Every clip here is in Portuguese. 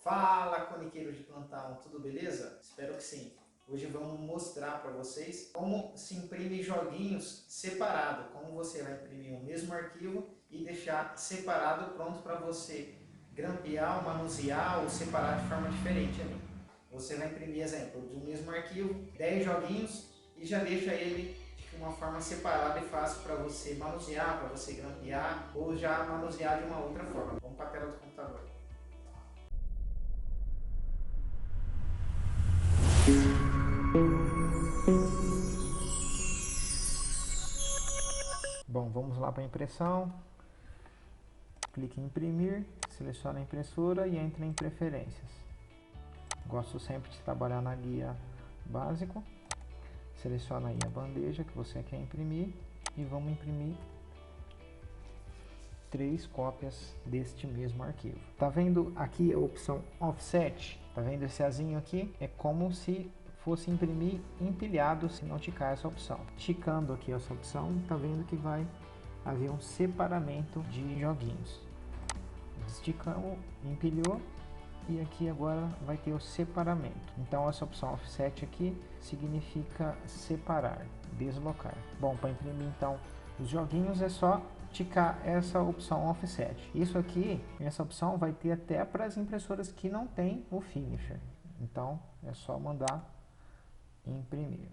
Fala, coniqueiros de plantão, tudo beleza? Espero que sim. Hoje vamos mostrar para vocês como se imprime joguinhos separado, como você vai imprimir o mesmo arquivo e deixar separado pronto para você grampear, manusear ou separar de forma diferente ali. Você vai imprimir, exemplo, do mesmo arquivo, 10 joguinhos e já deixa ele de uma forma separada e fácil para você manusear, para você grampear ou já manusear de uma outra forma. Vamos para a tela do computador. Bom, vamos lá para a impressão. Clique em imprimir, selecione a impressora e entre em preferências. Gosto sempre de trabalhar na guia básico. Seleciona aí a bandeja que você quer imprimir e vamos imprimir 3 cópias deste mesmo arquivo. Tá vendo aqui a opção Offset? Tá vendo esse azinho aqui? É como se fosse imprimir empilhado se não ticar essa opção. Ticando aqui essa opção, tá vendo que vai haver um separamento de joguinhos. Esticamos, empilhou e aqui agora vai ter o separamento. Então essa opção Offset aqui significa separar, deslocar. Bom, para imprimir então os joguinhos é só ticar essa opção Offset. Isso aqui, essa opção vai ter até para as impressoras que não tem o Finisher. Então é só mandar imprimir.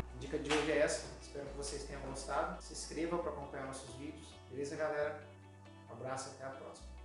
A dica de hoje é essa, espero que vocês tenham gostado. Se inscreva para acompanhar nossos vídeos. Beleza, galera? Um abraço e até a próxima.